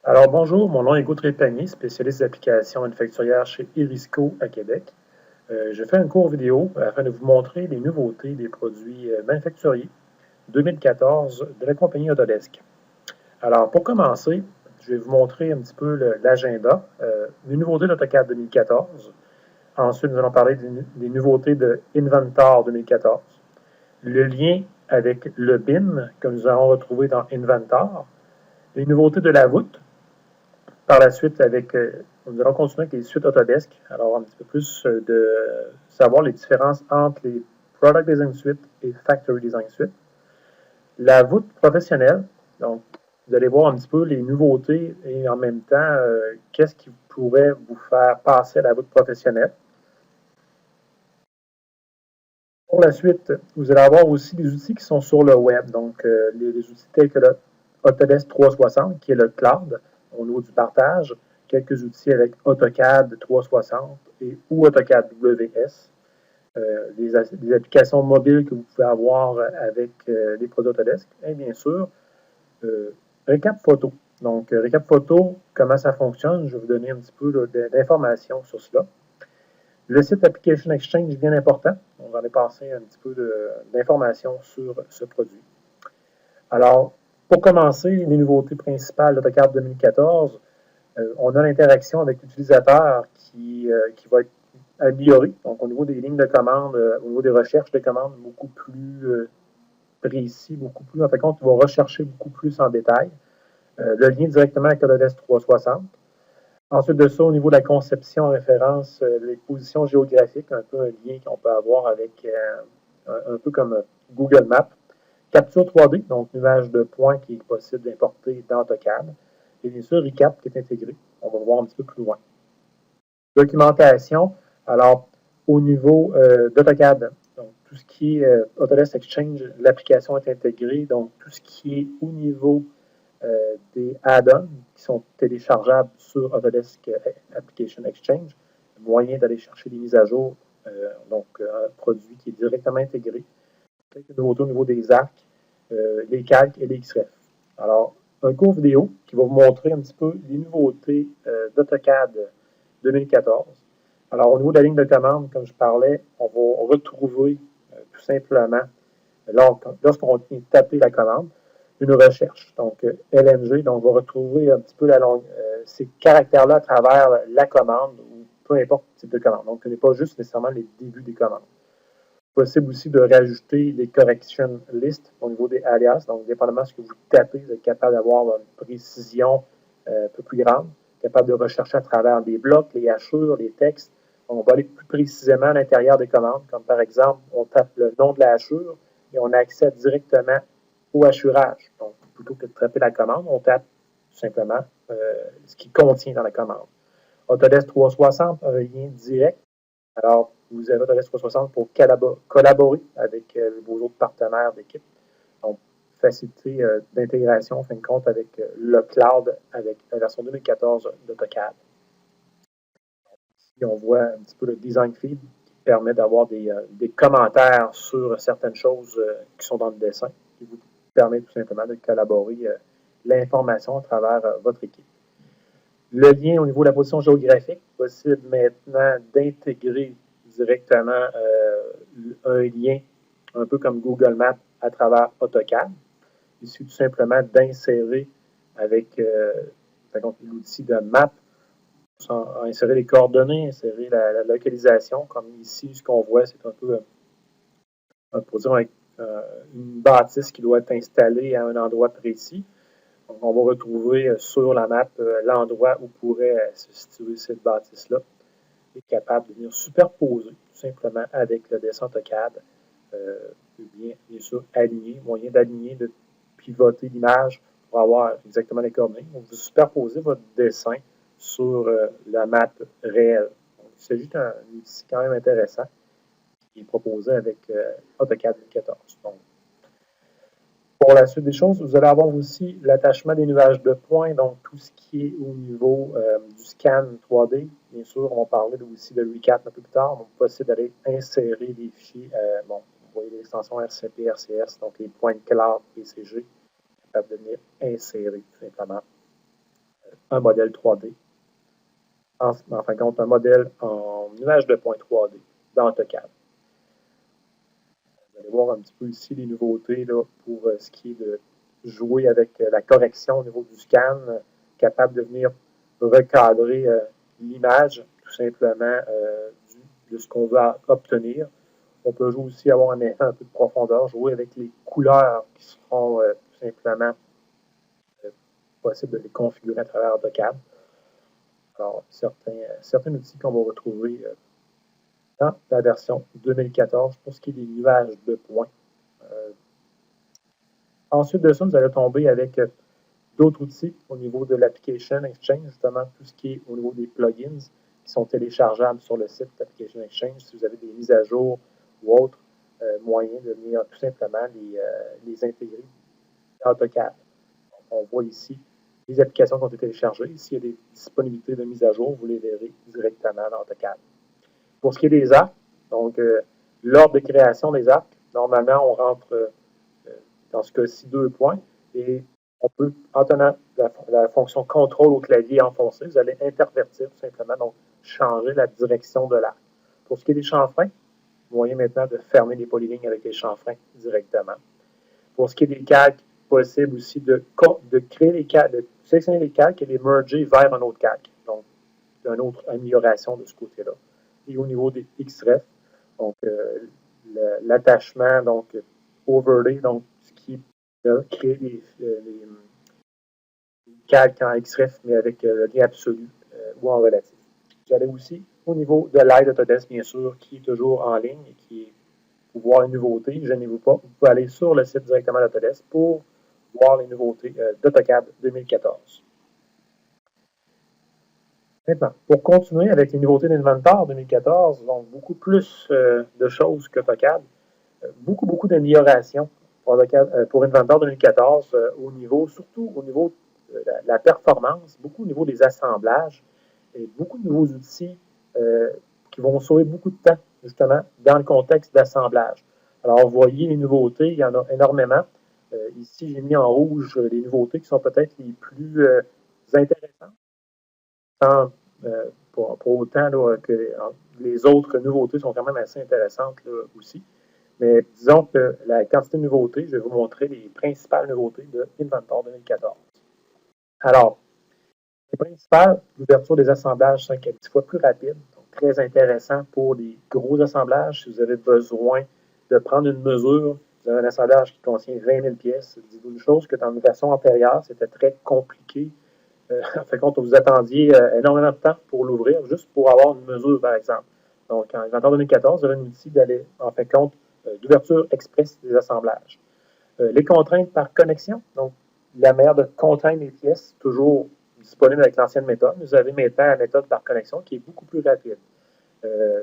Alors bonjour, mon nom est Gauthier Panier, spécialiste d'applications manufacturières chez Erisco à Québec. Je fais un cours vidéo afin de vous montrer les nouveautés des produits manufacturiers 2014 de la compagnie Autodesk. Alors pour commencer, je vais vous montrer un petit peu l'agenda, les nouveautés d'AutoCAD 2014. Ensuite, nous allons parler des nouveautés de Inventor 2014, le lien avec le BIM que nous allons retrouver dans Inventor, les nouveautés de la voûte. Par la suite, nous allons continuer avec les suites Autodesk. Alors, un petit peu plus de savoir les différences entre les Product Design Suite et Factory Design Suite. La voûte professionnelle, donc, vous allez voir un petit peu les nouveautés et en même temps, qu'est-ce qui pourrait vous faire passer à la voûte professionnelle. Pour la suite, vous allez avoir aussi des outils qui sont sur le web, donc les outils tels que le Autodesk 360, qui est le cloud au niveau du partage, quelques outils avec AutoCAD 360 ou AutoCAD WS, des applications mobiles que vous pouvez avoir avec les produits Autodesk, et bien sûr, Recap Photo. Donc, Recap Photo, comment ça fonctionne, je vais vous donner un petit peu d'informations sur cela. Le site Application Exchange est bien important. On va aller passer un petit peu d'informations sur ce produit. Alors, pour commencer, les nouveautés principales d'AutoCAD 2014, on a l'interaction avec l'utilisateur qui va être améliorée. Donc, au niveau des lignes de commande, au niveau des recherches de commandes, beaucoup plus précis, beaucoup plus, en fait, on va rechercher beaucoup plus en détail. Le lien directement avec Autodesk 360. Ensuite de ça, au niveau de la conception en référence, les positions géographiques, un peu un lien qu'on peut avoir avec un peu comme Google Maps. Capture 3D, donc nuage de points qui est possible d'importer dans AutoCAD. Et bien sûr, Recap qui est intégré. On va voir un petit peu plus loin. Documentation. Alors, au niveau d'AutoCAD, donc tout ce qui est Autodesk Exchange, l'application est intégrée. Donc, tout ce qui est au niveau des add-ons qui sont téléchargeables sur Autodesk Application Exchange, moyen d'aller chercher des mises à jour, donc un produit qui est directement intégré, quelques nouveautés au niveau des arcs, les calques et les XREF. Alors, un cours vidéo qui va vous montrer un petit peu les nouveautés d'AutoCAD 2014. Alors, au niveau de la ligne de commande, comme je parlais, on va retrouver tout simplement, lorsqu'on vient taper la commande, une recherche. Donc, LNG, donc on va retrouver un petit peu ces caractères-là à travers la commande ou peu importe le type de commande. Donc, ce n'est pas juste nécessairement les débuts des commandes. Possible aussi de rajouter des correction lists au niveau des alias. Donc, dépendamment de ce que vous tapez, vous êtes capable d'avoir une précision un peu plus grande, capable de rechercher à travers les blocs, les hachures, les textes. On va aller plus précisément à l'intérieur des commandes, comme par exemple, on tape le nom de la hachure et on accède directement au hachurage. Donc, plutôt que de taper la commande, on tape tout simplement ce qui contient dans la commande. Autodesk 360, un lien direct. Alors, vous avez Autodesk 360 pour collaborer avec vos autres partenaires d'équipe. Donc, facilité d'intégration, en fin de compte, avec le cloud, avec la version 2014 d'AutoCAD. Ici, on voit un petit peu le design feed qui permet d'avoir des commentaires sur certaines choses qui sont dans le dessin, qui vous permet tout simplement de collaborer l'information à travers votre équipe. Le lien au niveau de la position géographique, possible maintenant d'intégrer directement un lien, un peu comme Google Maps, à travers AutoCAD. Il suffit tout simplement d'insérer avec l'outil de map, insérer les coordonnées, insérer la localisation, comme ici, ce qu'on voit, c'est un peu pour dire une bâtisse qui doit être installée à un endroit précis. Donc, on va retrouver sur la map l'endroit où pourrait se situer cette bâtisse-là. Et capable de venir superposer tout simplement avec le dessin AutoCAD. Bien sûr, aligner, moyen d'aligner, de pivoter l'image pour avoir exactement les coordonnées. Donc, vous superposez votre dessin sur la map réelle. Donc, il s'agit d'un outil quand même intéressant qui est proposé avec AutoCAD 2014. Donc, pour la suite des choses, vous allez avoir aussi l'attachement des nuages de points, donc tout ce qui est au niveau du scan 3D. Bien sûr, on va parler aussi de Recap un peu plus tard. Donc, possible d'aller insérer des fichiers. Vous voyez l'extension RCP, RCS, donc les points de cloud PCG, capable de venir insérer tout simplement un modèle 3D. En fin de compte, un modèle en nuage de points 3D dans AutoCAD. Vous allez voir un petit peu ici les nouveautés là, pour ce qui est de jouer avec la correction au niveau du scan, capable de venir recadrer l'image tout simplement de ce qu'on veut obtenir. On peut aussi avoir un effet un peu de profondeur, jouer avec les couleurs qui seront tout simplement possible de les configurer à travers AutoCAD. Alors, certains outils qu'on va retrouver dans la version 2014 pour ce qui est des nuages de points. Ensuite de ça, vous allez tomber avec d'autres outils au niveau de l'Application Exchange, justement tout ce qui est au niveau des plugins qui sont téléchargeables sur le site d'Application Exchange. Si vous avez des mises à jour ou autres moyens de venir tout simplement les intégrer dans AutoCAD. On voit ici les applications qui ont été téléchargées. S'il y a des disponibilités de mise à jour, vous les verrez directement dans AutoCAD. Pour ce qui est des arcs, donc l'ordre de création des arcs, normalement, on rentre dans ce cas-ci 2 points et on peut, en tenant la fonction contrôle au clavier enfoncé, vous allez intervertir tout simplement, donc changer la direction de l'arc. Pour ce qui est des chanfreins, moyen maintenant de fermer les polylignes avec les chanfreins directement. Pour ce qui est des calques, possible aussi de créer les calques, de sélectionner les calques et les merger vers un autre calque. Donc, une autre amélioration de ce côté-là. Et au niveau des XREF, donc l'attachement, donc overlay, donc ce qui crée les calques en XREF, mais avec le lien absolu ou en relatif. J'allais aussi au niveau de l'aide Autodesk, bien sûr, qui est toujours en ligne et qui est pour voir les nouveautés. Gênez-vous pas. Vous pouvez aller sur le site directement d'Autodesk pour voir les nouveautés d'AutoCAD 2014. Maintenant, pour continuer avec les nouveautés d'Inventor 2014, donc beaucoup plus de choses qu'AutoCAD, beaucoup d'améliorations pour Inventor 2014 au niveau, surtout au niveau de la performance, beaucoup au niveau des assemblages, et beaucoup de nouveaux outils qui vont sauver beaucoup de temps, justement, dans le contexte d'assemblage. Alors, vous voyez les nouveautés, il y en a énormément. Ici, j'ai mis en rouge les nouveautés qui sont peut-être les plus intéressantes, sans, pour autant là, que les autres nouveautés sont quand même assez intéressantes là, aussi. Mais disons que la quantité de nouveautés, je vais vous montrer les principales nouveautés de Inventor 2014. Alors, les principales, l'ouverture des assemblages 5 à 10 fois plus rapide, donc très intéressant pour les gros assemblages. Si vous avez besoin de prendre une mesure, vous avez un assemblage qui contient 20 000 pièces, dites-vous une chose que dans une version antérieure, c'était très compliqué. En fait, quand vous attendiez énormément de temps pour l'ouvrir, juste pour avoir une mesure, par exemple. Donc, en Inventor 2014, vous avez un outil d'aller, en fait, compte d'ouverture express des assemblages. Les contraintes par connexion, donc la manière de contraindre les pièces, toujours disponible avec l'ancienne méthode. Vous avez maintenant la méthode par connexion qui est beaucoup plus rapide.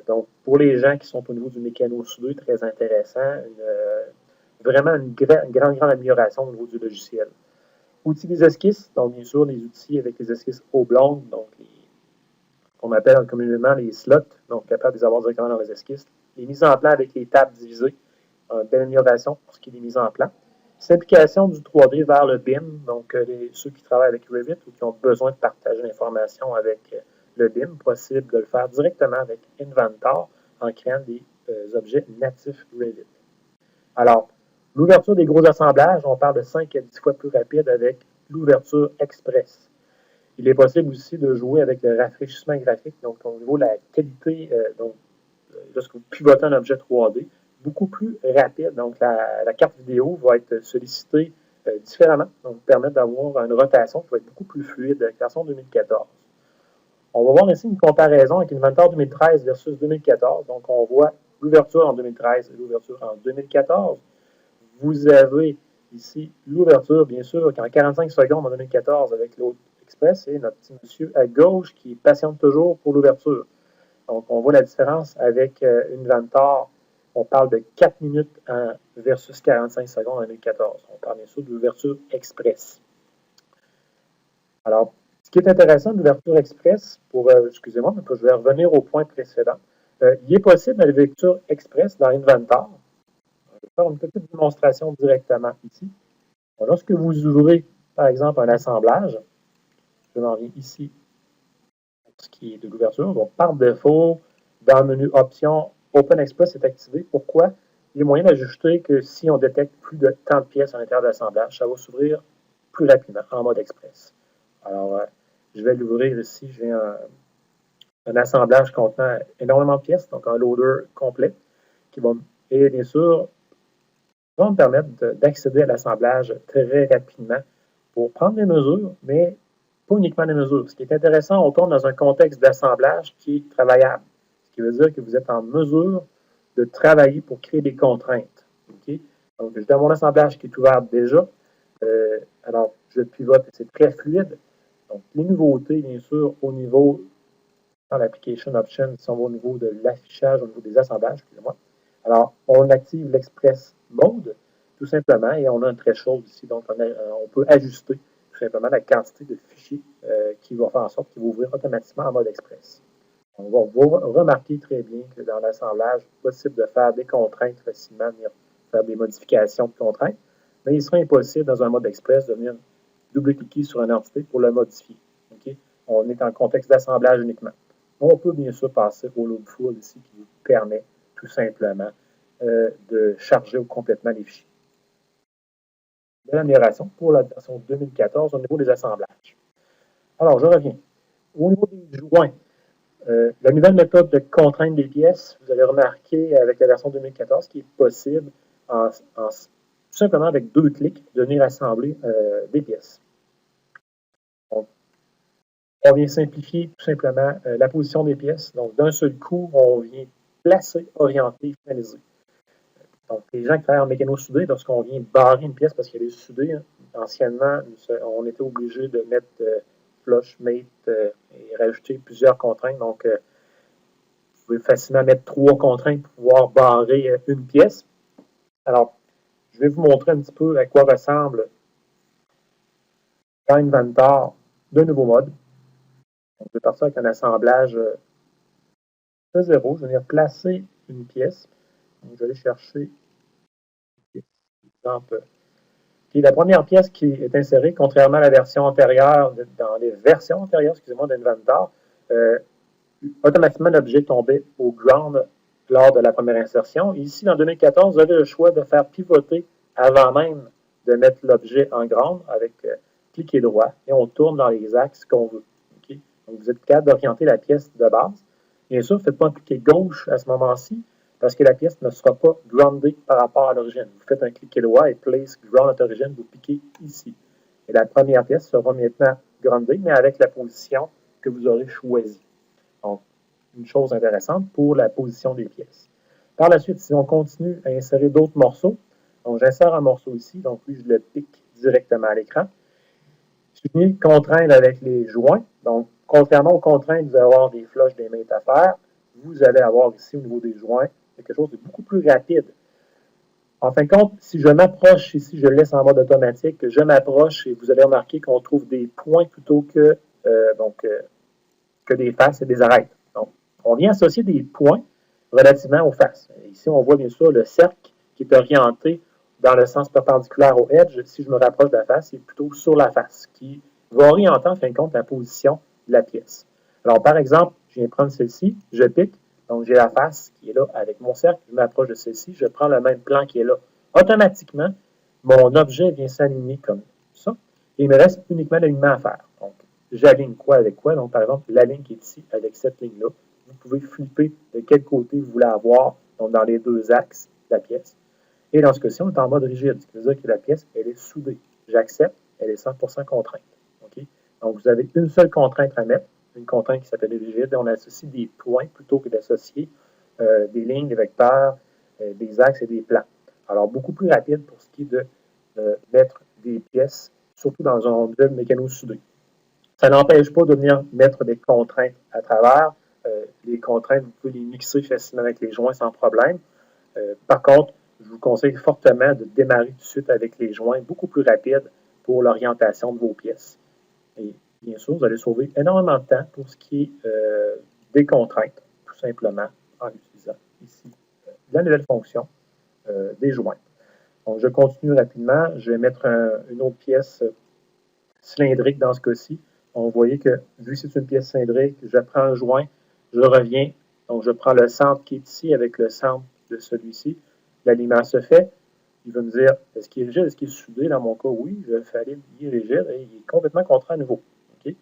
Donc, pour les gens qui sont au niveau du mécano soudé, très intéressant, vraiment une grande amélioration au niveau du logiciel. Outils des esquisses, donc bien sûr, les outils avec les esquisses oblongues, donc qu'on appelle communément les slots, donc capables de les avoir directement dans les esquisses. Les mises en plan avec les tables divisées, une belle amélioration pour ce qui est des mises en plan. Simplification du 3D vers le BIM, donc ceux qui travaillent avec Revit ou qui ont besoin de partager l'information avec le BIM, possible de le faire directement avec Inventor en créant des objets natifs Revit. Alors, l'ouverture des gros assemblages, on parle de 5 à 10 fois plus rapide avec l'ouverture express. Il est possible aussi de jouer avec le rafraîchissement graphique, donc au niveau de la qualité, donc lorsque vous pivotez un objet 3D, beaucoup plus rapide. Donc, la carte vidéo va être sollicitée différemment, donc permettre d'avoir une rotation qui va être beaucoup plus fluide avec la version 2014. On va voir ici une comparaison avec Inventor 2013 versus 2014. Donc, on voit l'ouverture en 2013 et l'ouverture en 2014. Vous avez ici l'ouverture, bien sûr, en 45 secondes en 2014 avec l'autre Express et notre petit monsieur à gauche qui patiente toujours pour l'ouverture. Donc, on voit la différence avec Inventor. On parle de 4 minutes versus 45 secondes en 2014. On parle bien sûr de l'ouverture express. Alors, ce qui est intéressant de l'ouverture express, excusez-moi, mais je vais revenir au point précédent. Il est possible l'ouverture express dans Inventor. Je vais faire une petite démonstration directement ici. Lorsque vous ouvrez, par exemple, un assemblage, je m'en viens ici pour ce qui est de l'ouverture. Donc, par défaut, dans le menu Options, OpenExpress est activé. Pourquoi? Il y a moyen d'ajouter que si on détecte plus de tant de pièces à l'intérieur de l'assemblage, ça va s'ouvrir plus rapidement en mode express. Alors, je vais l'ouvrir ici. J'ai un assemblage contenant énormément de pièces, donc un loader complet, et bien sûr, va me permettre d'accéder à l'assemblage très rapidement pour prendre des mesures, mais pas uniquement des mesures. Ce qui est intéressant, on tombe dans un contexte d'assemblage qui est travaillable, ce qui veut dire que vous êtes en mesure de travailler pour créer des contraintes. Okay? Donc, j'ai mon assemblage qui est ouvert déjà. Alors, je pivote et c'est très fluide. Donc, les nouveautés, bien sûr, au niveau dans l'application option, sont au niveau de l'affichage, au niveau des assemblages, excusez-moi. Alors, on active l'Express Mode, tout simplement, et on a un threshold ici, donc on peut ajuster tout simplement la quantité de fichiers qui va faire en sorte qu'il va ouvrir automatiquement en mode Express. On va remarquer très bien que dans l'assemblage, c'est possible de faire des contraintes facilement, venir faire des modifications de contraintes, mais il sera impossible dans un mode Express de venir double-cliquer sur une entité pour la modifier. Okay? On est en contexte d'assemblage uniquement. On peut bien sûr passer au load full ici qui vous permet tout simplement de charger complètement les fichiers. De l'amélioration pour la version 2014 au niveau des assemblages. Alors, je reviens. Au niveau des joints, la nouvelle méthode de contrainte des pièces, vous avez remarqué avec la version 2014 qu'il est possible, tout simplement avec 2 clics, de venir assembler des pièces. Donc, on vient simplifier tout simplement la position des pièces. Donc, d'un seul coup, on vient placer, orienter, finaliser. Donc, les gens qui travaillent en mécano-soudé, lorsqu'on vient barrer une pièce parce qu'elle est soudée, anciennement, on était obligé de mettre flush, mate et rajouter plusieurs contraintes. Donc, vous pouvez facilement mettre 3 contraintes pour pouvoir barrer une pièce. Alors, je vais vous montrer un petit peu à quoi ressemble dans Inventor de nouveau mode. Donc, je vais partir avec un assemblage de 0. Je vais venir placer une pièce. Donc, je vais aller chercher exemple. Puis la première pièce qui est insérée, contrairement à la version antérieure, dans les versions antérieures, excusez-moi, d'Inventor, automatiquement l'objet tombait au ground lors de la première insertion. Ici, dans 2014, vous avez le choix de faire pivoter avant même de mettre l'objet en ground avec cliquer droit et on tourne dans les axes qu'on veut. Okay? Donc, vous êtes capable d'orienter la pièce de base. Bien sûr, faites pas un cliquer gauche à ce moment-ci parce que la pièce ne sera pas groundée par rapport à l'origine. Vous faites un cliquer droit et place ground at origin, vous piquez ici. Et la première pièce sera maintenant groundée, mais avec la position que vous aurez choisie. Donc, une chose intéressante pour la position des pièces. Par la suite, si on continue à insérer d'autres morceaux, donc j'insère un morceau ici, donc lui, je le pique directement à l'écran. Je viens contraindre avec les joints. Donc, contrairement aux contraintes, vous allez avoir des flushs, des mates à faire. Vous allez avoir ici, au niveau des joints, quelque chose de beaucoup plus rapide. En fin de compte, si je m'approche ici, je le laisse en mode automatique, je m'approche et vous allez remarquer qu'on trouve des points plutôt que des faces et des arêtes. Donc, on vient associer des points relativement aux faces. Ici, on voit bien sûr le cercle qui est orienté dans le sens perpendiculaire au edge. Si je me rapproche de la face, c'est plutôt sur la face, qui va orienter en fin de compte la position de la pièce. Alors, par exemple, je viens prendre celle-ci, je pique, donc j'ai la face qui est là avec mon cercle, je m'approche de celle-ci, je prends le même plan qui est là. Automatiquement, mon objet vient s'aligner comme ça, et il me reste uniquement l'alignement à faire. Donc, j'aligne quoi avec quoi. Donc, par exemple, la ligne qui est ici avec cette ligne-là, vous pouvez flipper de quel côté vous voulez avoir, donc dans les 2 axes de la pièce. Et dans ce cas-ci, on est en mode rigide, ce qui veut dire que la pièce, elle est soudée. J'accepte, elle est 100% contrainte. Okay? Donc, vous avez une seule contrainte à mettre, une contrainte qui s'appelle rigide, et on associe des points plutôt que d'associer des lignes, des vecteurs, des axes et des plans. Alors, beaucoup plus rapide pour ce qui est de mettre des pièces, surtout dans un modèle mécano-soudé. Ça n'empêche pas de venir mettre des contraintes à travers. Les contraintes, vous pouvez les mixer facilement avec les joints sans problème. Par contre, je vous conseille fortement de démarrer tout de suite avec les joints beaucoup plus rapides pour l'orientation de vos pièces. Et bien sûr, vous allez sauver énormément de temps pour ce qui est des contraintes, tout simplement en utilisant ici la nouvelle fonction des joints. Donc, je continue rapidement. Je vais mettre une autre pièce cylindrique dans ce cas-ci vous voyez que, vu que c'est une pièce cylindrique, je prends un joint, je reviens, donc je prends le centre qui est ici avec le centre de celui-ci. L'alignement se fait. Il va me dire, est-ce qu'il est rigide, est-ce qu'il est soudé? Dans mon cas, oui, je vais faire il est rigide et il est complètement contraint à nouveau. Okay?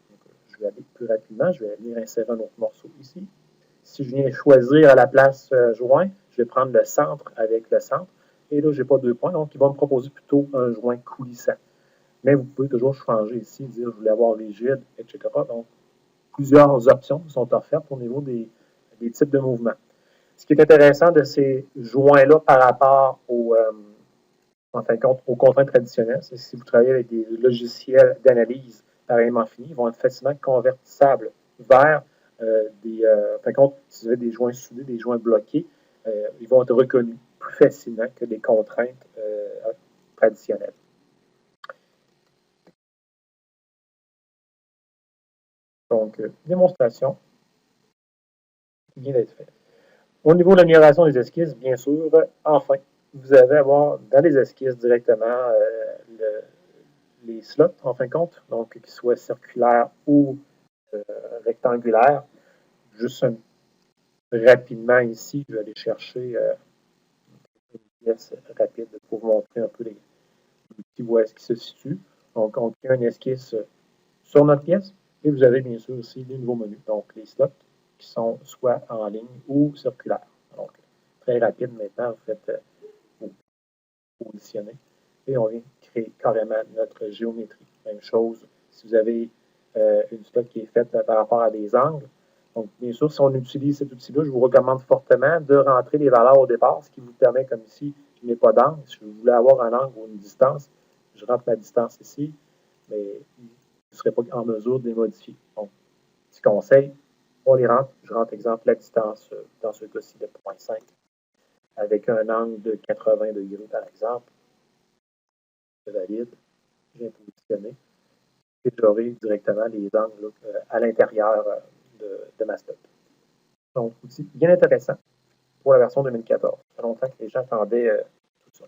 Donc, je vais aller plus rapidement, je vais venir insérer un autre morceau ici. Si je viens choisir à la place joint, je vais prendre le centre avec le centre. Et là, je n'ai pas deux points, donc il va me proposer plutôt un joint coulissant. Mais vous pouvez toujours changer ici, dire je voulais avoir rigide, etc. Donc, plusieurs options sont offertes au niveau des types de mouvements. Ce qui est intéressant de ces joints-là par rapport en fin de compte, aux contraintes traditionnelles, c'est que si vous travaillez avec des logiciels d'analyse pareillement finis, ils vont être facilement convertissables vers en fin de compte, si vous avez des joints soudés, des joints bloqués, ils vont être reconnus plus facilement que des contraintes traditionnelles. Donc, démonstration qui vient d'être faite. Au niveau de l'amélioration des esquisses, bien sûr, enfin, vous allez avoir dans les esquisses directement les slots, en fin de compte, donc qu'ils soient circulaires ou rectangulaires. Juste rapidement ici, je vais aller chercher une pièce rapide pour vous montrer un peu les petits où est-ce qu'ils se situent. Donc, on crée une esquisse sur notre pièce et vous avez bien sûr aussi les nouveaux menus, donc les slots qui sont soit en ligne ou circulaires. Donc, très rapide maintenant, vous faites vous positionner et on vient créer carrément notre géométrie. Même chose si vous avez une slot qui est faite par rapport à des angles. Donc, bien sûr, si on utilise cet outil-là, je vous recommande fortement de rentrer les valeurs au départ, ce qui vous permet, comme ici, je n'ai pas d'angle. Si je voulais avoir un angle ou une distance, je rentre ma distance ici, mais je ne serais pas en mesure de les modifier. Donc, petit conseil, on les rentre. Je rentre, exemple, la distance, dans ce cas-ci, de 0,5 avec un angle de 80 degrés, par exemple. Je valide, je viens positionner et j'aurai directement les angles à l'intérieur de ma slot. Donc, outil bien intéressant pour la version 2014. Ça fait longtemps que les gens attendaient tout ça.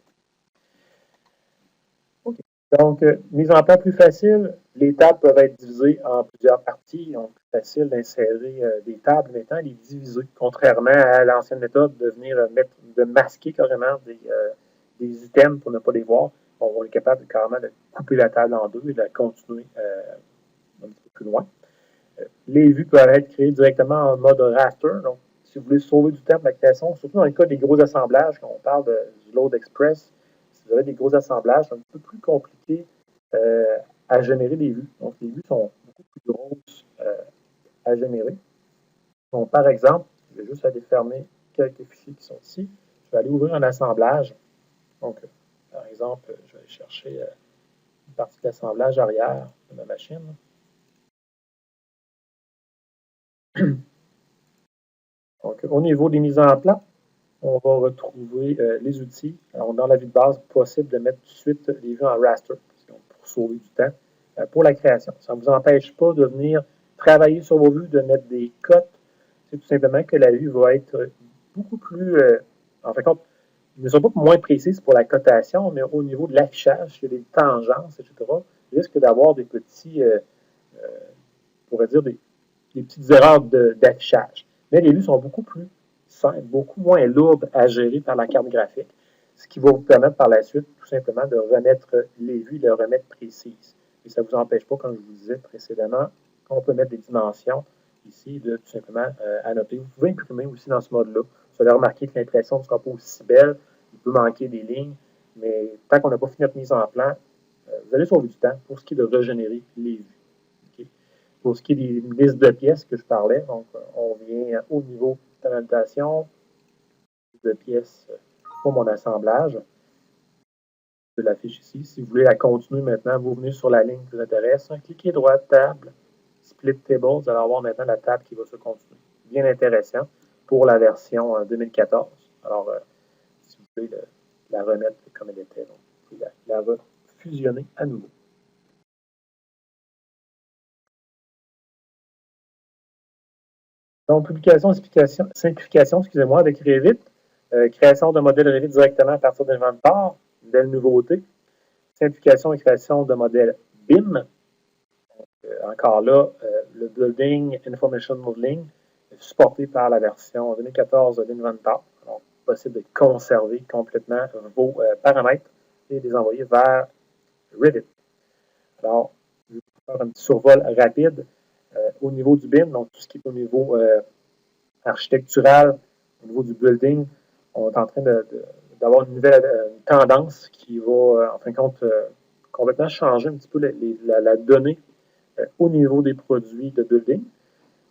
OK. Donc, mise en place plus facile, les tables peuvent être divisées en plusieurs parties. Donc, facile d'insérer des tables maintenant, les diviser, contrairement à l'ancienne méthode de venir de masquer carrément des items pour ne pas les voir. On est capable de carrément de couper la table en deux et de la continuer un petit peu plus loin. Les vues peuvent être créées directement en mode raster. Donc, si vous voulez sauver du temps pour la création, surtout dans le cas des gros assemblages, quand on parle du Load Express, si vous avez des gros assemblages, c'est un peu plus compliqué à générer des vues. Donc, les vues sont beaucoup plus grosses à générer. Donc, par exemple, je vais juste aller fermer quelques fichiers qui sont ici. Je vais aller ouvrir un assemblage. Donc, par exemple, je vais aller chercher une partie de l'assemblage arrière de ma machine. Donc, au niveau des mises en place, on va retrouver les outils. Alors, dans la vue de base, possible de mettre tout de suite les vues en raster pour sauver du temps pour la création. Ça ne vous empêche pas de venir travailler sur vos vues, de mettre des cotes. C'est tout simplement que la vue va être beaucoup plus, en fin de compte, ne sont pas moins précises pour la cotation, mais au niveau de l'affichage, il y a des tangences, etc., il risque d'avoir des petits, on pourrait dire, des petites erreurs d'affichage. Mais les vues sont beaucoup plus simples, beaucoup moins lourdes à gérer par la carte graphique, ce qui va vous permettre par la suite, tout simplement, de remettre les vues, de les remettre précises. Et ça ne vous empêche pas, comme je vous disais précédemment, qu'on peut mettre des dimensions ici, de tout simplement annoter. Vous pouvez imprimer aussi dans ce mode-là. Vous allez remarquer que l'impression ne sera pas aussi belle, il peut manquer des lignes, mais tant qu'on n'a pas fini notre mise en plan, vous allez sauver du temps pour ce qui est de régénérer les vues. Okay? Pour ce qui est des listes de pièces que je parlais, donc on vient au niveau de la notation de pièces pour mon assemblage. Je l'affiche ici. Si vous voulez la continuer maintenant, vous venez sur la ligne qui vous intéresse, cliquez droite, table, split table, vous allez avoir maintenant la table qui va se continuer. Bien intéressant pour la version 2014. Alors, si vous voulez la remettre comme elle était, donc, vous pouvez la refusionner à nouveau. Donc, publication, simplification, excusez-moi, avec Revit. Création de modèles Revit directement à partir d'inventaire. Belle nouveauté. Simplification et création de modèles BIM. encore là, le Building Information Modeling est supporté par la version 2014 d'Inventor. Alors, possible de conserver complètement vos paramètres et les envoyer vers Revit. Alors, je vais faire un petit survol rapide au niveau du BIM, donc tout ce qui est au niveau architectural, au niveau du building. On est en train d'avoir une nouvelle tendance qui va, en fin de compte, complètement changer un petit peu la donnée au niveau des produits de building.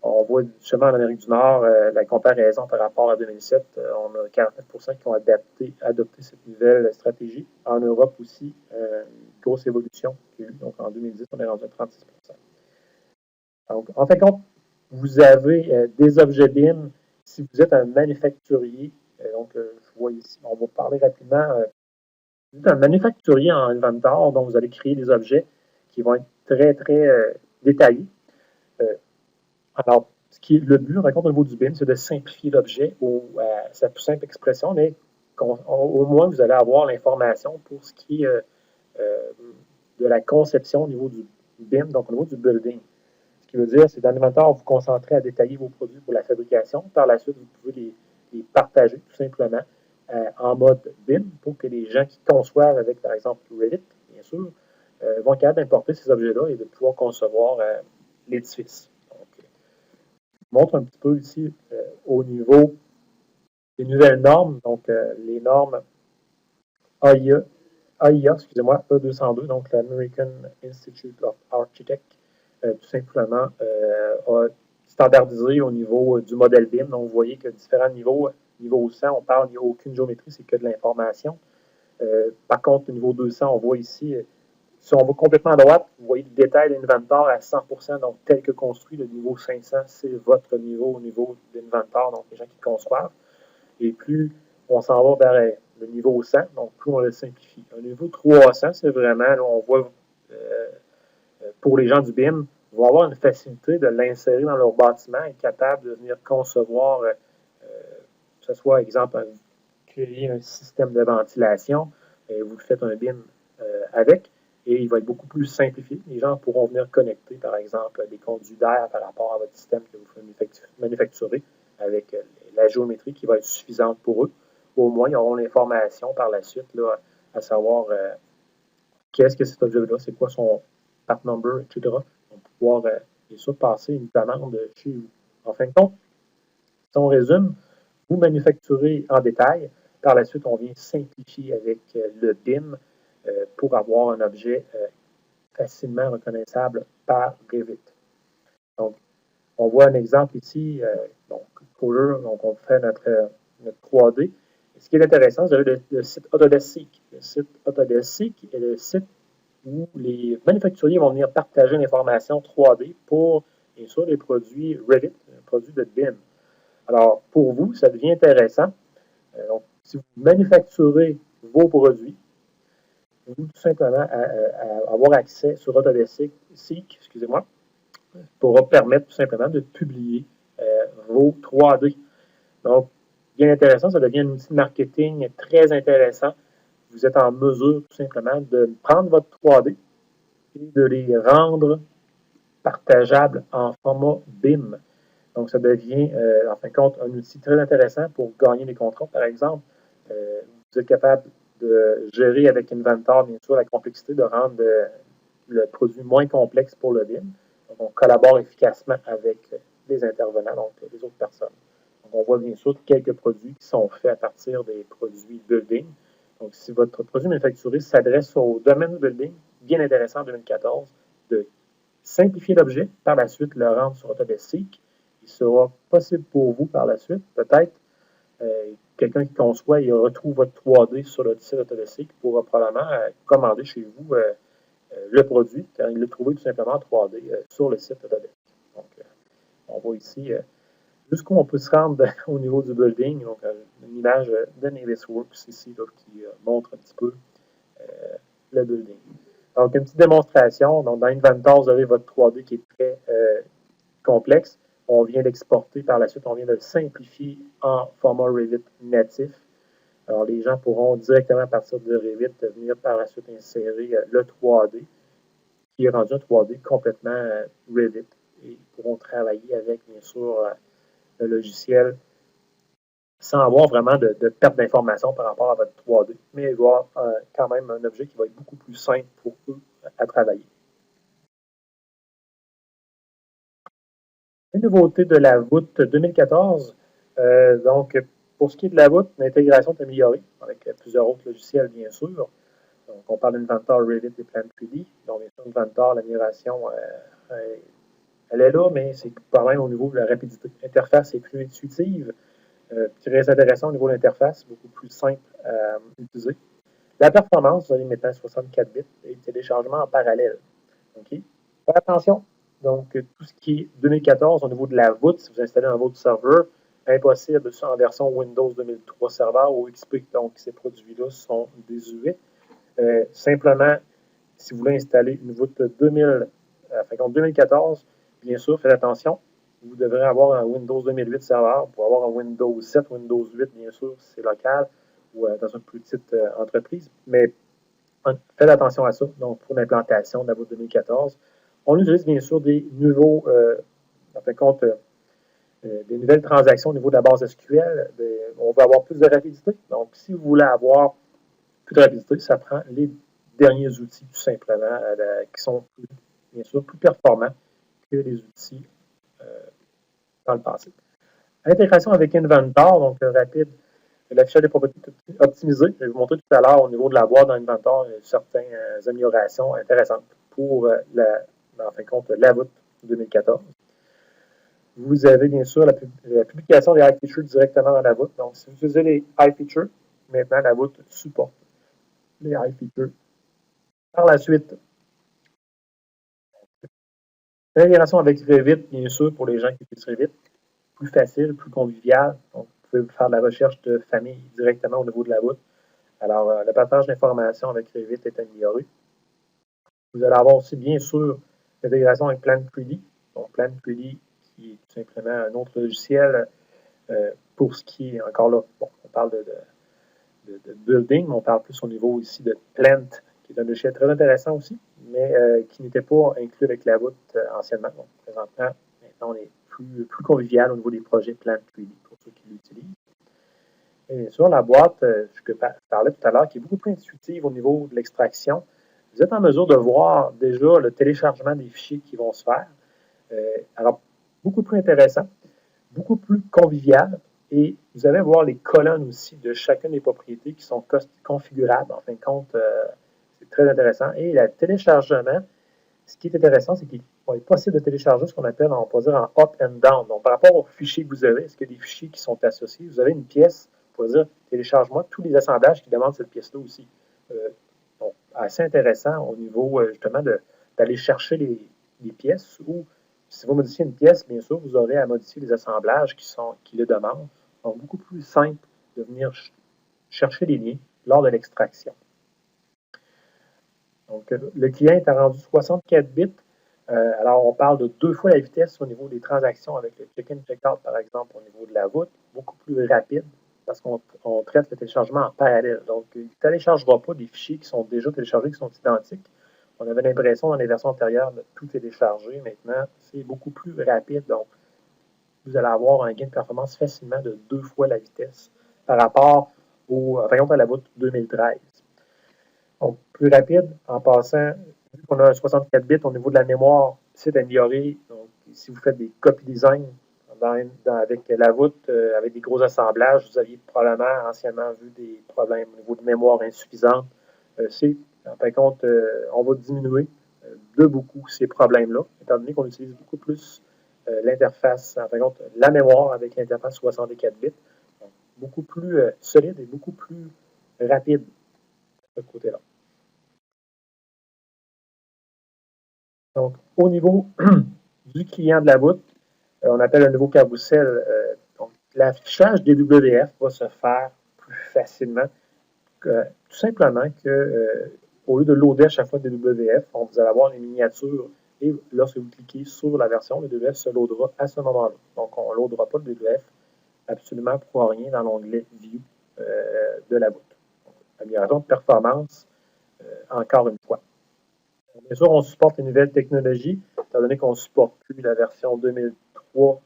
On voit justement en Amérique du Nord la comparaison par rapport à 2007. On a 49% qui ont adopté cette nouvelle stratégie. En Europe aussi, une grosse évolution qu'il y a eu. Donc en 2010, on est rendu à 36%. Donc, en fin de compte, vous avez des objets BIM. Si vous êtes un manufacturier, donc je vois ici, on va parler rapidement. Vous êtes un manufacturier en Inventor, dont vous allez créer des objets qui vont être très, très détaillés. Alors, ce qui est le but, raconte au niveau du BIM, c'est de simplifier l'objet à sa plus simple expression, mais au moins vous allez avoir l'information pour ce qui est de la conception au niveau du BIM, donc au niveau du building. Ce qui veut dire, c'est dans l'inventaire, vous concentrez à détailler vos produits pour la fabrication. Par la suite, vous pouvez les partager tout simplement en mode BIM pour que les gens qui conçoivent avec, par exemple, Revit, bien sûr, vont être capables d'importer ces objets-là et de pouvoir concevoir l'édifice. Donc, je montre un petit peu ici au niveau des nouvelles normes, donc les normes AIA, excusez-moi, E202, donc l'American Institute of Architects, tout simplement a standardisé au niveau du modèle BIM. Donc, vous voyez que différents niveaux, niveau 100, on parle, il n'y a aucune géométrie, c'est que de l'information. Par contre, au niveau 200, on voit ici, si on va complètement à droite, vous voyez le détail de l'inventar à 100%, donc tel que construit. Le niveau 500, c'est votre niveau au niveau d'inventar, donc les gens qui conçoivent. Et plus on s'en va vers le niveau 100, donc plus on le simplifie. Au niveau 300, c'est vraiment, là, on voit pour les gens du BIM, vont avoir une facilité de l'insérer dans leur bâtiment, être capable de venir concevoir, que ce soit, exemple, créer un système de ventilation, et vous faites un BIM avec, et il va être beaucoup plus simplifié. Les gens pourront venir connecter, par exemple, des conduits d'air par rapport à votre système que vous manufacturez avec la géométrie qui va être suffisante pour eux. Au moins, ils auront l'information par la suite là, à savoir qu'est-ce que cet objet-là, c'est quoi son part number, etc. Donc, pouvoir bien sûr passer une commande chez vous. En fin de compte, si on résume, vous manufacturez en détail. Par la suite, on vient simplifier avec le BIM pour avoir un objet facilement reconnaissable par Revit. Donc, on voit un exemple ici, donc Coder, donc on fait notre 3D. Et ce qui est intéressant, c'est le site Autodesk Seek. Le site Autodesk Seek est le site où les manufacturiers vont venir partager l'information 3D pour, bien sûr, les produits Revit, les produits de BIM. Alors, pour vous, ça devient intéressant. Donc, si vous manufacturez vos produits, vous tout simplement à avoir accès sur Autodesk Seek, excusez-moi, pourra permettre tout simplement de publier vos 3D. Donc, bien intéressant, ça devient un outil de marketing très intéressant. Vous êtes en mesure tout simplement de prendre votre 3D et de les rendre partageables en format BIM. Donc, ça devient, en fin de compte, un outil très intéressant pour gagner des contrats. Par exemple, vous êtes capable de gérer avec Inventor, bien sûr, la complexité de rendre le produit moins complexe pour le BIM. Donc, on collabore efficacement avec les intervenants, donc les autres personnes. Donc, on voit bien sûr quelques produits qui sont faits à partir des produits building. Donc, si votre produit manufacturé s'adresse au domaine du building, bien intéressant en 2014, de simplifier l'objet, par la suite le rendre sur Autodesk Seek. Il sera possible pour vous par la suite, peut-être, quelqu'un qui conçoit et retrouve votre 3D sur le site Autodesk Seek pourra probablement commander chez vous le produit, car il l'a trouvé tout simplement en 3D sur le site Autodesk. Donc, on voit ici jusqu'où on peut se rendre au niveau du building. Donc, une image de Navisworks ici là, qui montre un petit peu le building. Donc, une petite démonstration. Donc, dans Inventor, vous avez votre 3D qui est très complexe. On vient d'exporter par la suite, on vient de le simplifier en format Revit natif. Alors, les gens pourront directement à partir de Revit venir par la suite insérer le 3D qui est rendu un 3D complètement Revit. Et ils pourront travailler avec, bien sûr, le logiciel sans avoir vraiment de perte d'information par rapport à votre 3D, mais avoir quand même un objet qui va être beaucoup plus simple pour eux à travailler. Les nouveautés de la voûte 2014, donc pour ce qui est de la voûte, l'intégration est améliorée avec plusieurs autres logiciels, bien sûr. Donc, on parle d'Inventor, Revit et Plan 3D. Donc, bien sûr, Inventor, la migration, elle est là, mais c'est quand même au niveau de la rapidité. L'interface est plus intuitive, très intéressant au niveau de l'interface, beaucoup plus simple à utiliser. La performance, vous avez maintenant 64 bits et téléchargement en parallèle. Okay? Faites attention. Donc, tout ce qui est 2014 au niveau de la voûte, si vous installez un voûte serveur, impossible en version Windows 2003 Server ou XP. Donc, ces produits-là sont désuets. Simplement, si vous voulez installer une voûte 2014, bien sûr, faites attention. Vous devrez avoir un Windows 2008 serveur pour avoir un Windows 7, Windows 8, bien sûr, si c'est local ou dans une plus petite entreprise. Mais faites attention à ça. Donc, pour l'implantation de la voûte 2014, on utilise bien sûr des nouveaux, en fin de compte, des nouvelles transactions au niveau de la base SQL. On veut avoir plus de rapidité. Donc, si vous voulez avoir plus de rapidité, ça prend les derniers outils, tout simplement, qui sont, bien sûr, plus performants que les outils dans le passé. Intégration avec Inventor, donc rapide, l'affichage des propriétés optimisé. Je vais vous montrer tout à l'heure au niveau de la boîte dans Inventor certaines améliorations intéressantes pour en fin de compte, la voûte 2014. Vous avez bien sûr la publication des high features directement dans la voûte. Donc, si vous utilisez les high features, maintenant la voûte supporte les high features. Par la suite, l'intégration avec Revit, bien sûr, pour les gens qui utilisent Revit, plus facile, plus convivial. Donc, vous pouvez faire de la recherche de famille directement au niveau de la voûte. Alors, le partage d'informations avec Revit est amélioré. Vous allez avoir aussi, bien sûr, l'intégration avec Plan 3D. Donc, Plan 3D, qui est tout simplement un autre logiciel pour ce qui est, encore là, bon, on parle de building, mais on parle plus au niveau ici de Plant, qui est un logiciel très intéressant aussi, mais qui n'était pas inclus avec la voûte anciennement. Donc, présentement, maintenant, on est plus convivial au niveau des projets Plant 3D pour ceux qui l'utilisent. Et bien sûr, la boîte, que je parlais tout à l'heure, qui est beaucoup plus intuitive au niveau de l'extraction. Vous êtes en mesure de voir déjà le téléchargement des fichiers qui vont se faire. Alors, beaucoup plus intéressant, beaucoup plus convivial. Et vous allez voir les colonnes aussi de chacune des propriétés qui sont configurables. En fin de compte, c'est très intéressant. Et le téléchargement, ce qui est intéressant, c'est qu'il est possible de télécharger ce qu'on appelle, on peut dire, en up and down. Donc, par rapport aux fichiers que vous avez, est-ce qu'il y a des fichiers qui sont associés? Vous avez une pièce, on peut dire, télécharge-moi tous les assemblages qui demandent cette pièce-là aussi. Donc, assez intéressant au niveau, justement, d'aller chercher les pièces ou si vous modifiez une pièce, bien sûr, vous aurez à modifier les assemblages qui le demandent. Donc, beaucoup plus simple de venir chercher les liens lors de l'extraction. Donc, le client est rendu 64 bits. Alors, on parle de 2 fois la vitesse au niveau des transactions avec le check-in, check-out, par exemple, au niveau de la voûte, beaucoup plus rapide parce qu'on traite le téléchargement en parallèle. Donc, il ne téléchargera pas des fichiers qui sont déjà téléchargés, qui sont identiques. On avait l'impression dans les versions antérieures de tout télécharger. Maintenant, c'est beaucoup plus rapide. Donc, vous allez avoir un gain de performance facilement de 2 fois la vitesse par rapport par exemple, à la voûte 2013. Donc, plus rapide en passant, vu qu'on a un 64 bits au niveau de la mémoire, c'est amélioré. Donc, si vous faites des copy design avec la voûte, avec des gros assemblages, vous aviez probablement anciennement vu des problèmes au niveau de mémoire insuffisante. En fin de compte, on va diminuer de beaucoup ces problèmes-là, étant donné qu'on utilise beaucoup plus l'interface, en fin de compte, la mémoire avec l'interface 64 bits. Donc, beaucoup plus solide et beaucoup plus rapide de ce côté-là. Donc, au niveau du client de la voûte, on appelle un nouveau carrousel. Donc, l'affichage des WF va se faire plus facilement, tout simplement que au lieu de loader à chaque fois des WF, vous allez avoir les miniatures et lorsque vous cliquez sur la version, le WF se loadera à ce moment-là. Donc, on ne loadera pas le WF absolument pour rien dans l'onglet View de la voûte. Amélioration de performance, encore une fois. Bien sûr, on supporte les nouvelles technologies, étant donné qu'on ne supporte plus la version 2003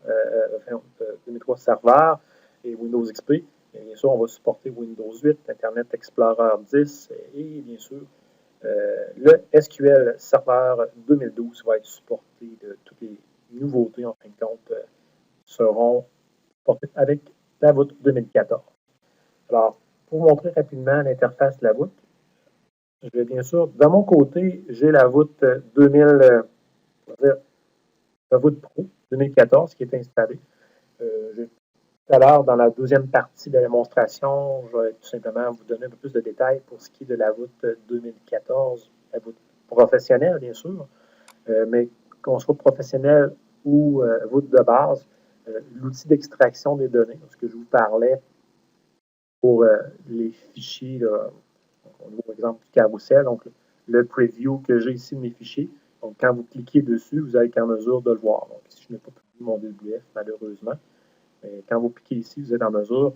serveur et Windows XP. Et bien sûr, on va supporter Windows 8, Internet Explorer 10 et bien sûr, le SQL Server 2012 va être supporté de toutes les nouveautés, en fin de compte, seront supportées avec la voûte 2014. Alors, pour montrer rapidement l'interface de la voûte, je vais bien sûr, de mon côté, j'ai la voûte 2000, la voûte Pro 2014 qui est installée. Tout à l'heure, dans la deuxième partie de la démonstration, je vais tout simplement vous donner un peu plus de détails pour ce qui est de la voûte 2014, la voûte professionnelle, bien sûr, mais qu'on soit professionnel ou voûte de base, l'outil d'extraction des données, ce que je vous parlais pour les fichiers, là, au exemple du carrousel, donc le preview que j'ai ici de mes fichiers. Donc, quand vous cliquez dessus, vous allez être en mesure de le voir. Donc, ici, je n'ai pas publié mon WF, malheureusement. Mais quand vous cliquez ici, vous êtes en mesure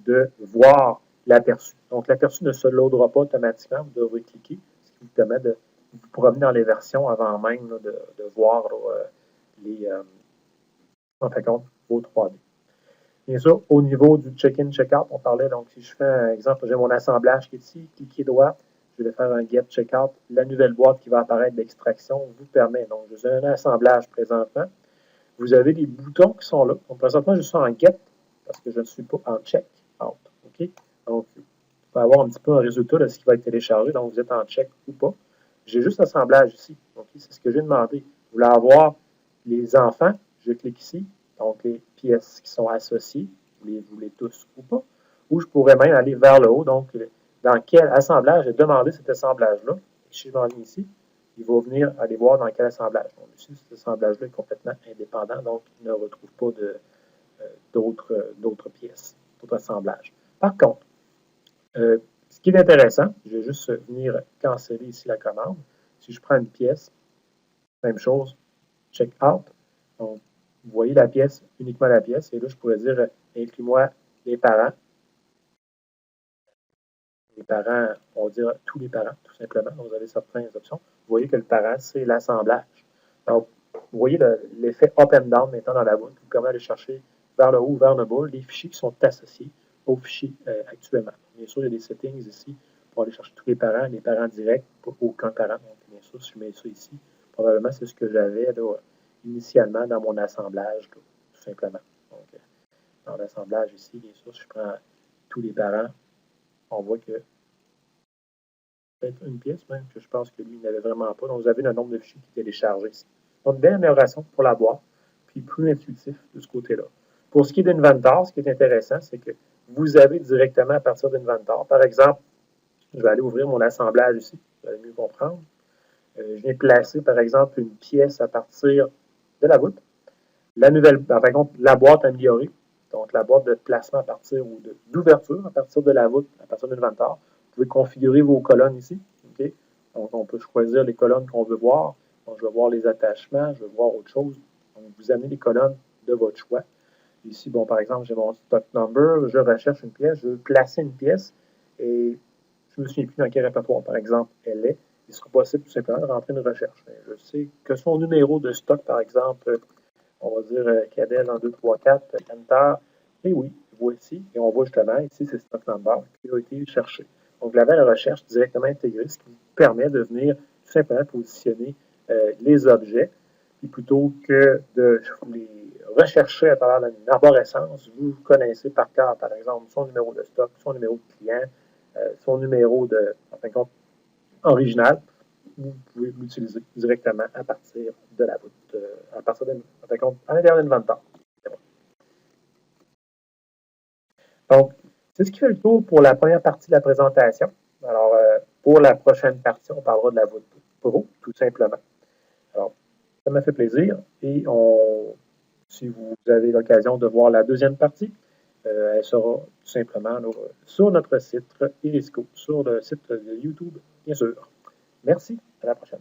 de voir l'aperçu. Donc, l'aperçu ne se loadera pas automatiquement. Vous devrez cliquer, ce qui vous permet de vous promener dans les versions avant même là, de voir les, en fin de compte, vos 3D. Bien sûr, au niveau du check-in, check-out, on parlait, donc si je fais un exemple, j'ai mon assemblage qui est ici, cliquez droit, je vais faire un get check-out. La nouvelle boîte qui va apparaître d'extraction vous permet, donc je fais un assemblage présentement. Vous avez les boutons qui sont là. Donc, présentement, je suis en get parce que je ne suis pas en check-out. OK? Donc, vous pouvez avoir un petit peu un résultat de ce qui va être téléchargé. Donc, vous êtes en check ou pas. J'ai juste l'assemblage ici. OK? C'est ce que j'ai demandé. Vous voulez avoir les enfants, je clique ici. Donc, les pièces qui sont associées, vous les voulez tous ou pas. Ou je pourrais même aller vers le haut. Donc, dans quel assemblage j'ai demandé cet assemblage-là. Si je m'en viens ici, il va venir aller voir dans quel assemblage. Donc, ici, cet assemblage-là est complètement indépendant, donc il ne retrouve pas d'autres pièces, d'autres assemblages. Par contre, ce qui est intéressant, je vais juste venir canceller ici la commande. Si je prends une pièce, même chose, check out. Donc, vous voyez la pièce, uniquement la pièce, et là, je pourrais dire inclus-moi les parents. Les parents, on va dire tous les parents, tout simplement. Donc, vous avez certaines options. Vous voyez que le parent, c'est l'assemblage. Donc, vous voyez l'effet up and down maintenant dans la voûte qui vous permet d'aller chercher vers le haut ou vers le bas les fichiers qui sont associés aux fichiers actuellement. Bien sûr, il y a des settings ici pour aller chercher tous les parents directs, pas aucun parent. Donc, bien sûr, si je mets ça ici, probablement c'est ce que j'avais initialement dans mon assemblage, là, tout simplement. Donc, dans l'assemblage ici, bien sûr, si je prends tous les parents, on voit que peut-être une pièce même, que je pense que lui, il n'avait vraiment pas. Donc, vous avez le nombre de fichiers qui est téléchargé ici. Donc, une belle amélioration pour la boîte, puis plus intuitif de ce côté-là. Pour ce qui est d'Inventor, ce qui est intéressant, c'est que vous avez directement à partir d'Inventor. Par exemple, je vais aller ouvrir mon assemblage ici, vous allez mieux comprendre. Je viens placer, par exemple, une pièce à partir de la voûte. La nouvelle, par contre, la boîte améliorée, donc la boîte de placement à partir ou d'ouverture à partir de la voûte, à partir d'Inventor. Vous pouvez configurer vos colonnes ici. Okay? Donc, on peut choisir les colonnes qu'on veut voir. Donc, je vais voir les attachements, je veux voir autre chose. Donc, vous amenez les colonnes de votre choix. Ici, bon, par exemple, j'ai mon stock number, je recherche une pièce, je veux placer une pièce et je ne me souviens plus dans quel répertoire, par exemple, elle est. Il sera possible tout simplement de rentrer une recherche. Je sais que son numéro de stock, par exemple, on va dire Cadel en 2, 3, 4, Enter, et oui, voici, et on voit justement, ici, c'est stock number qui a été cherché. Donc, vous avez la recherche directement intégrée, ce qui vous permet de venir tout simplement positionner les objets, et plutôt que de les rechercher à travers une arborescence, vous connaissez par cœur, par exemple, son numéro de stock, son numéro de client, son numéro de, en fin de compte, original. Vous pouvez l'utiliser directement à partir de la voûte, à partir de, en fin de compte, à l'intérieur d'Inventor. Donc, c'est ce qui fait le tour pour la première partie de la présentation. Alors, pour la prochaine partie, on parlera de la voûte Pro, tout simplement. Alors, ça m'a fait plaisir et si vous avez l'occasion de voir la deuxième partie, elle sera tout simplement sur notre site Irisco, sur le site de YouTube, bien sûr. Merci, à la prochaine.